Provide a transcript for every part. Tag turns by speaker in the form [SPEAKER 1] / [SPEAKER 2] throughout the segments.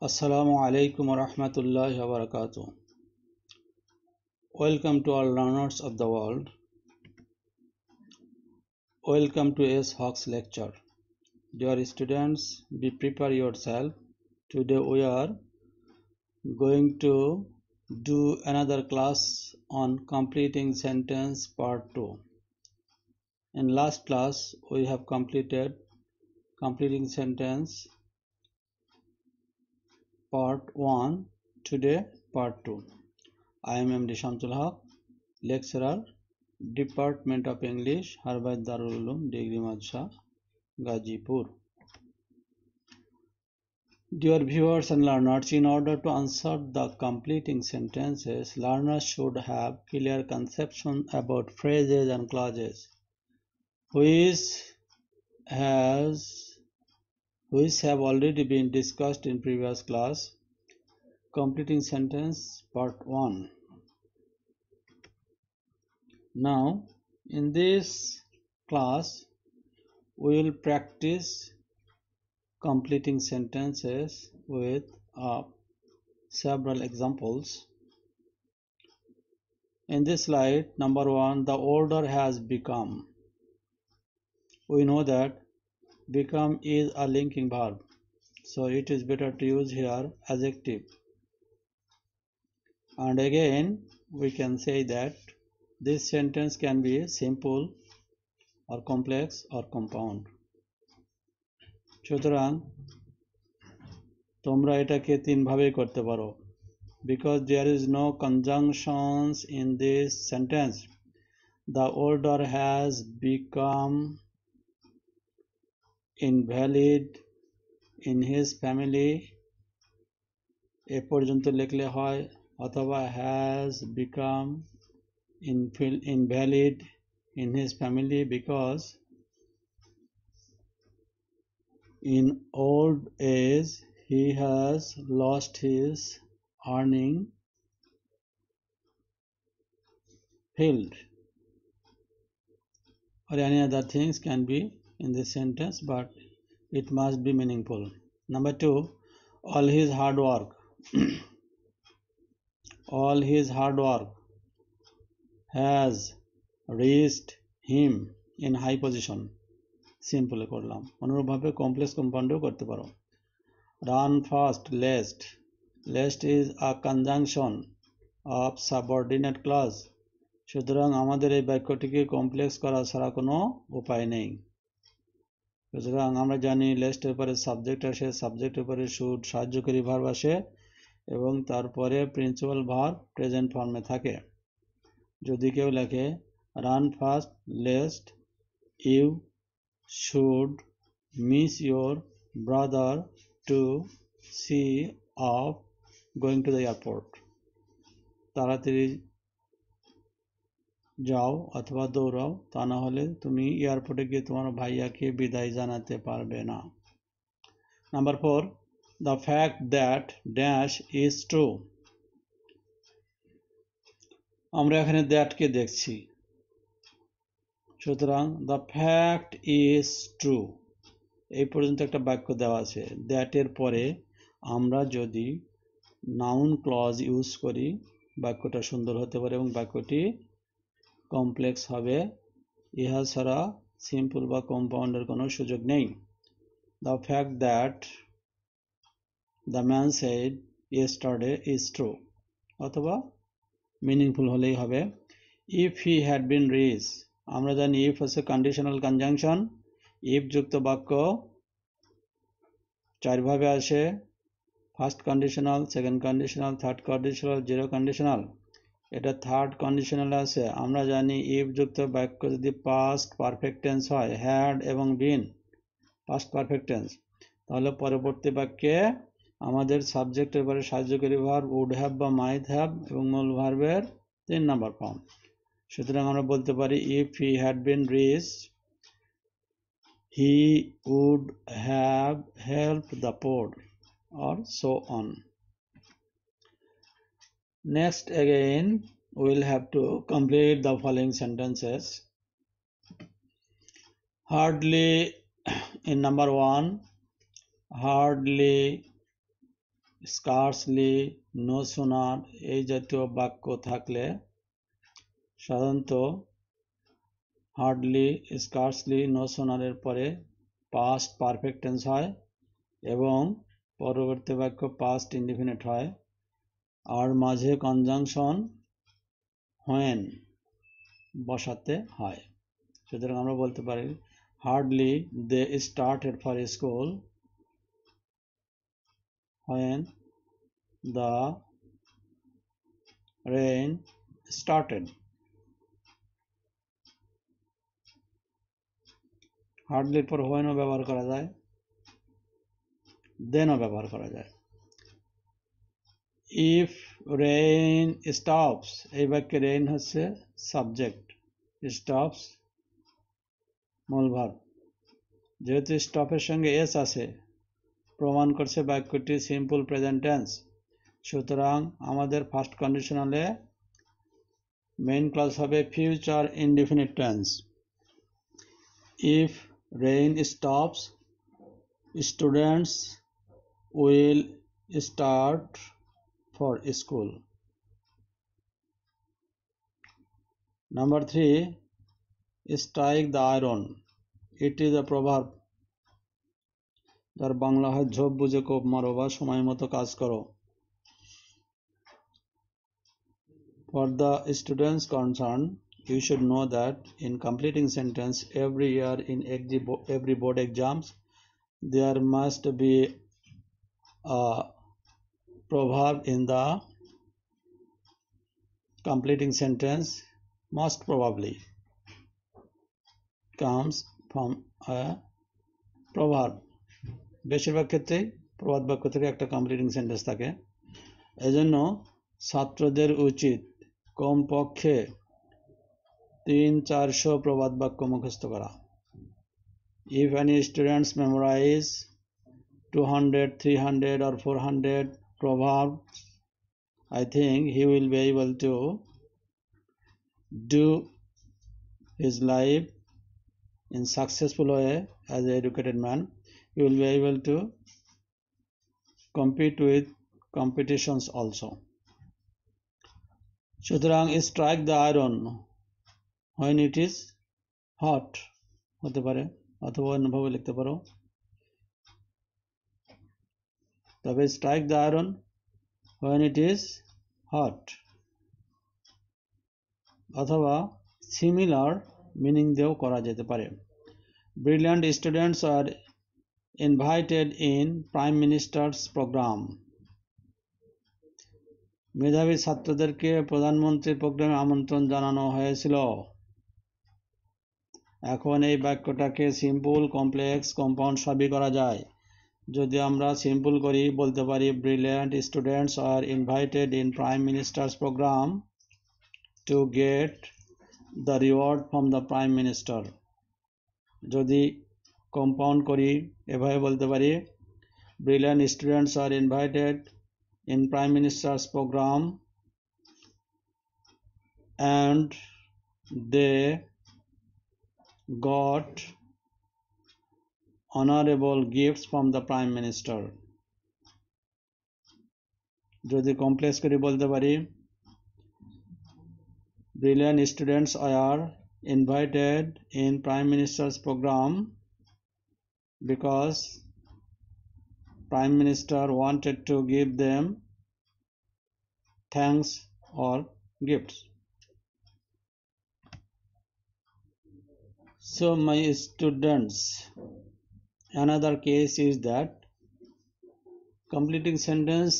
[SPEAKER 1] Assalamu alaikum wa rahmatullahi wa barakatuh. Welcome to all learners of the world. Welcome to S. Hawks lecture. Dear students, be prepare yourself. Today we are going to do another class on completing sentence part 2. In last class we have completed completing sentence part 1. Today part 2. I am MD Shamsul Haq, lecturer, Department of English, Harvard Darul Uloom, Degree Madrasa, Gazipur. Dear viewers and learners, in order to answer the completing sentences, learners should have clear conception about phrases and clauses, which have already been discussed in previous class. Completing sentence part 1. Now, in this class, we will practice completing sentences with several examples. In this slide, number 1, the order has become. We know that become is a linking verb, so it is better to use here adjective. And again, we can say that this sentence can be simple or complex or compound. সুতরাং তোমরা এটাকে তিন ভাবে করতে পারো. Because there is no conjunctions in this sentence, the order has become invalid in his family. এ পর্যন্ত লিখলে হয়, অথবা has become invalid in his family because in old age he has lost his earning field, or any other things can be in this sentence, but it must be meaningful. Number 2, all his hard work all his hard work has reached him in high position. Simple করলাম. অনুরূপভাবে complex কম্পাউন্ডও করতে পারো. Run fast, lest. Lest is a conjunction of subordinate clause. সুতরাং আমাদের এই বাক্যটিকে complex করা ছাড়া কোনো উপায় নেই. সুতরাং আমরা জানি লেস্টের পরে সাবজেক্ট আসে, সাবজেক্টের পরে শুড সাহায্যকারী ভার্ব আসে এবং তারপরে প্রিন্সিপাল ভার্ব প্রেজেন্ট ফর্মে থাকে. যদি কেউ লেখে run fast lest you should miss your brother to see off going to the airport, তাড়াতাড়ি যাও অথবা দৌড়াও, তা না হলে তুমি এয়ারপোর্টে গিয়ে তোমার ভাইয়াকে বিদায় জানাতে পারবে না. Number 4, the fact that dash is true. আমরা এখানে that কে দেখছি, সুতরাং the fact is true. এই পর্যন্ত একটা বাক্য দেওয়া আছে. that এর পরে আমরা যদি নাউন ক্লজ ইউজ করি, বাক্যটা সুন্দর হতে পারে এবং বাক্যটি কমপ্লেক্স হবে. ইহা ছাড়া সিম্পল বা কম্পাউন্ডের কোনো সুযোগ নেই. The fact that the man said yesterday is true, অথবা মিনিংফুল হলেই হবে. If he had been rich, আমরা জানি if হচ্ছে কন্ডিশনাল কনজাংশন. if যুক্ত বাক্য চার ভাবে আসে: first conditional, second conditional, third conditional, zero conditional. এটা থার্ড কন্ডিশনাল আছে. আমরা জানি if যুক্ত বাক্য যদি পাস্ট পারফেক্ট টেন্স হয়, হ্যাড এবং বিন পাস্ট পারফেক্ট টেন্স, তাহলে পরবর্তী বাক্যে আমাদের সাবজেক্টের পরে সাহায্যকারী ভার্ব উড হ্যাভ বা মাইট হ্যাভ এবং মূল ভার্বের 3 নাম্বার ফর্ম. সুতরাং আমরা বলতে পারি if he had been rich he would have helped the poor, or so on. Next, again we'll have to complete the following sentences. Hardly, in number 1, hardly scarcely, no sooner এই জাতীয় বাক্য থাকলে সাধারণত hardly, scarcely, no সুনারের পরে past perfect tense হয় এবং পরবর্তী বাক্য পাস্ট ইনডিফিনিট হয়, আর মাঝে কনজাংশন হোয়েন বসাতে হয়। সুতরাং আমরা বলতে পারি hardly they started for school when the rain started. হার্ডলির পর হোয়েনও ব্যবহার করা যায়, দেনও ব্যবহার করা যায়। ইফ রেইন স্টপস, এই বাক্যে রেইন হচ্ছে সাবজেক্ট, স্টপস মূল ভার্ব। যেহেতু স্টপের সঙ্গে এস আছে প্রমাণ করছে বাক্যটি সিম্পল প্রেজেন্ট টেন্স, সুতরাং আমাদের ফার্স্ট কন্ডিশনালে মেইন ক্লজ হবে future indefinite tense. If rain stops, students will start for school. Number 3, strike the iron. It is a proverb. যার বাংলা হয় ঝোপ বুঝে কোপ মারো বা সময় মতো কাজ করো। For the students concerned, you should know that in completing sentence every year in every board exams there must be a proverb in the completing sentence. Most probably comes from a proverb. বেশিরভাগ ক্ষেত্রেই প্রবাদ বাক্য থেকে একটা completing sentence থাকে। এজন্য ছাত্রদের উচিত কমপক্ষে 300-400 প্রবাদ বাক্য মুখস্থ করা। If any students memorize 200, 300 or 400 proverbs, I think he will be able to do his life in successful way as an educated man. He will be able to compete with competitions also. সুতরাং strike the iron when it is hot হতে পারে, অথবা অন্যভাবে লিখতে পারো। তবে strike the iron when it is hot অথবা similar meaning দিয়েও করা যেতে পারে। Brilliant students are invited in Prime Minister's program. মেধাবী ছাত্রদেরকে প্রধানমন্ত্রীর প্রোগ্রামে আমন্ত্রণ জানানো হয়েছিল। এখন এই বাক্যটাকে সিম্পল, কমপ্লেক্স, কম্পাউন্ড সবই করা যায়। যদি আমরা সিম্পল করি বলতে পারি brilliant students are invited in prime minister's program to get the reward from the prime minister. যদি কম্পাউন্ড করি এভাবে বলতে পারি brilliant students are invited in Prime Minister's program and they got honorable gifts from the Prime Minister. যদি complex করে বলতে পারি brilliant students are invited in Prime Minister's program because Prime Minister wanted to give them thanks or gifts. So my students, another case is that completing sentence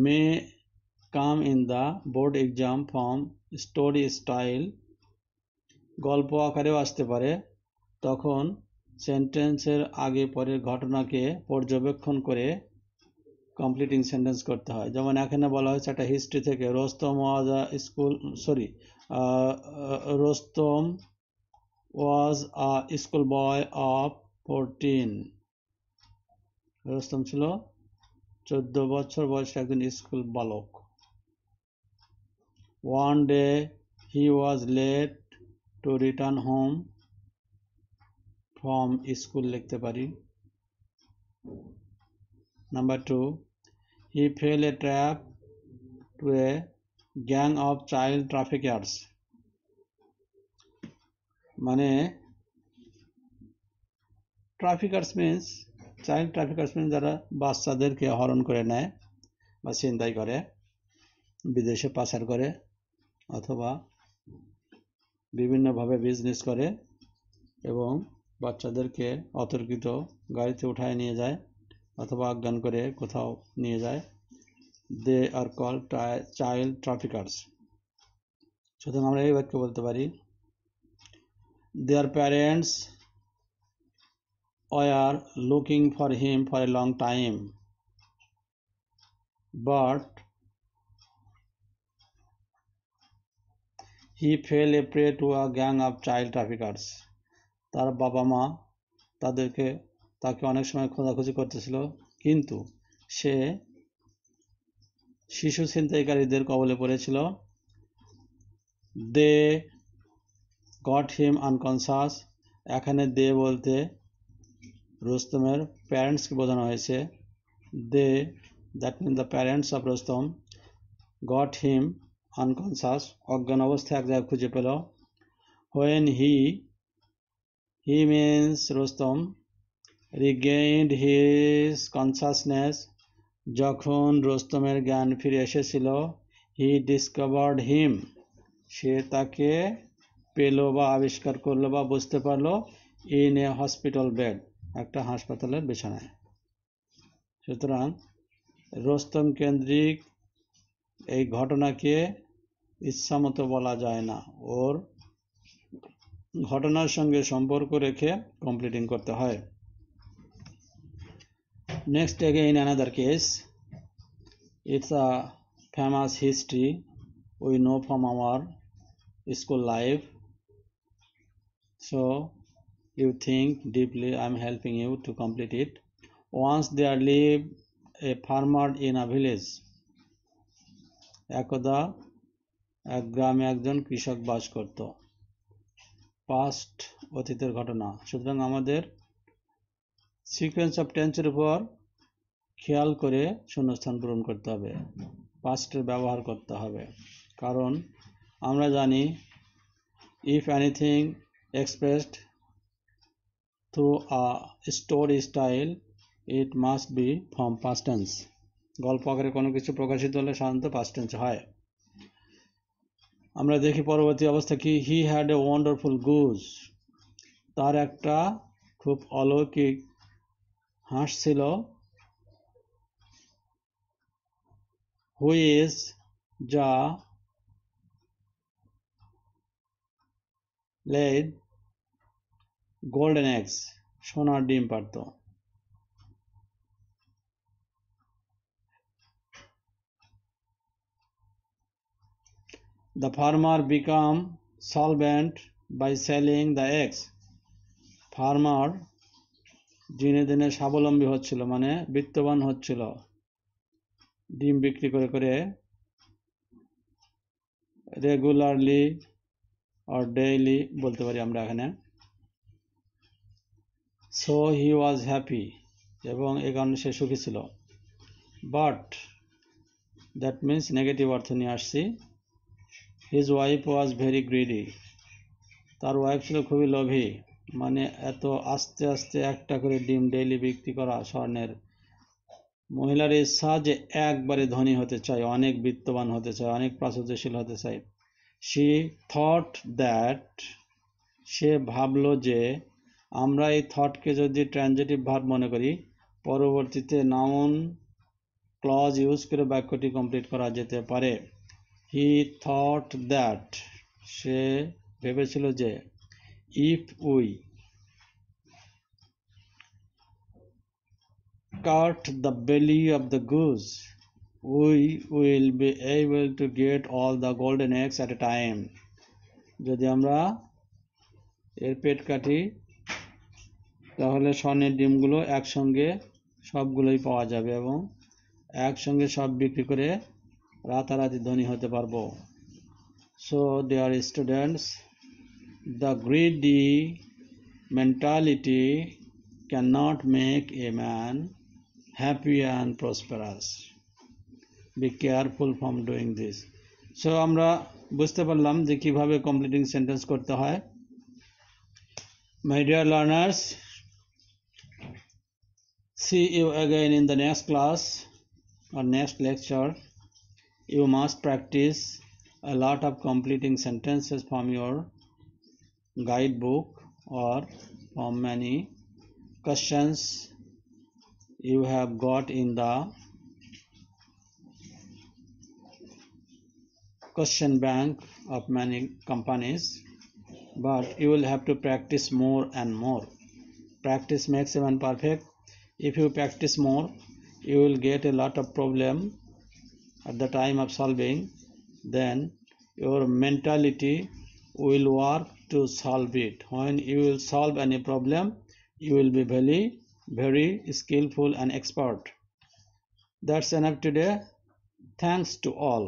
[SPEAKER 1] may come in the board exam from story style. গল্প আকারেও আসতে পারে, তখন সেন্টেন্সের আগে পরের ঘটনাকে পর্যবেক্ষণ করে কমপ্লিটিং সেন্টেন্স করতে হয়। যেমন এখানে বলা হয়েছে একটা হিস্ট্রি থেকে Rustam was a school boy of 14। Rustam ছিল 14 বছর বয়সে একজন স্কুল বালক। One day he was late to return home from school লিখতে পারি। Number 2, He fell a trap to a gang of child traffickers. মানে ট্রাফিকার্স মিন্স চাইল্ড ট্রাফিকার্স মিন্স যারা বাচ্চাদেরকে হরণ করে নেয় বা ছিনতাই করে, বিদেশে পাচার করে অথবা বিভিন্নভাবে বিজনেস করে এবং বাচ্চাদেরকে অতর্কিত গাড়িতে উঠায় নিয়ে যায় অথবা অজ্ঞান করে কোথাও নিয়ে যায়। দে আর কল্ড চাইল্ড ট্রাফিকার্স। সুতরাং আমরা এই বাক্য বলতে পারি, their parents were looking for him for a long time, but he fell a prey to a gang of child traffickers. তার বাবা মা তাকে অনেক সময় খোঁজাখুঁজি করতেছিল, কিন্তু সে শিশু ছিনতাইকারীদের কবলে পড়েছিল। They got him unconscious. এখানে দে বলতে রুস্তমের প্যারেন্টসকে বোঝানো হয়েছে। They, that mean the parents of Rustam, got him unconscious, অজ্ঞান অবস্থায় এক জায়গায় খুঁজে পেল। When he means Rustam, regained his consciousness, যখন রুস্তমের জ্ঞান ফিরে এসেছিল। হি ডিসকভার্ড হিম, সে তাকে পেল বা আবিষ্কার করলো বা বুঝতে পারলো। ইন এ হসপিটাল বেড, একটা হাসপাতালের বিছানায়। সুতরাং রুস্তম কেন্দ্রিক এই ঘটনাকে ইচ্ছামতো বলা যায় না, ওর ঘটনার সঙ্গে সম্পর্ক রেখে কমপ্লিটিং করতে হয়। Next again another case. It's a famous history we know from our school life. So you think deeply, I'm helping you to complete it. Once there lived a farmer in a village. একদা এক গ্রামে একজন কৃষক বাস করত। Past, অতীতের ঘটনা। সুতরাং আমাদের সিকোয়েন্স অফ টেন্সের উপর খেয়াল করে শূন্যস্থান পূরণ করতে হবে, পাস্টের ব্যবহার করতে হবে। কারণ আমরা জানি if anything expressed through a story style, it must be from past tense. গল্প আকারে কোনো কিছু প্রকাশিত হলে সাধারণত পাস্ট টেন্স হয়। আমরা দেখি পরবর্তী অবস্থা কি। He had a wonderful goose, তার একটা খুব অলৌকিক হাঁস ছিল। হুইচ, যা laid golden eggs, সোনার ডিম পারত। The farmer became solvent by selling the eggs. Farmer দিনে দিনে স্বাবলম্বী হচ্ছিল, মানে বিত্তবান হচ্ছিল ডিম বিক্রি করে করে। রেগুলারলি or daily বলতে পারি আমরা এখানে। So he was happy, এবং এই কারণে সে সুখী ছিল। But that means নেগেটিভ অর্থ নিয়ে আসছি। His wife was very greedy, তার ওয়াইফ ছিল খুবই লোভী, মানে এত আস্তে আস্তে একটা করে ডিম ডেইলি বিক্রি করা স্বর্ণের। মহিলার ইচ্ছা যে একবারে ধনী হতে চায়, অনেক বিত্তবান হতে চায়, অনেক প্রাচুর্যশীল হতে চায়। She thought that, সে ভাবলো যে, আমরা এই থটকে যদি ট্রানজিটিভ ভার্ব মনে করি, পরবর্তীতে নাউন ক্লজ ইউজ করে বাক্যটি কমপ্লিট করা যেতে পারে। হি থট দ্যাট, সে ভেবেছিল যে, if we cut the belly of the goose, we will be able to get all the golden eggs at a time. যদি আমরা এর পেট কাটি, তাহলে স্বর্ণের ডিমগুলো একসঙ্গে সবগুলোই পাওয়া যাবে এবং একসঙ্গে সব বিক্রি করে রাতারাতি ধনী হতে পারবো। So dear students, the greedy mentality cannot make a man happy and prosperous. Be careful from doing this. So আমরা বুঝতে পারলাম যে কিভাবে কমপ্লিটিং সেন্টেন্স করতে হয়। My dear learners, see you again in the next class or next lecture. You must practice a lot of completing sentences from your guidebook or from many questions you have got in the question bank of many companies, but you will have to practice more and more. Practice makes a man perfect. If you practice more, you will get a lot of problem at the time of solving. Then your mentality will work to solve it. When you will solve any problem, you will be very skillful and expert. That's enough today. Thanks to all.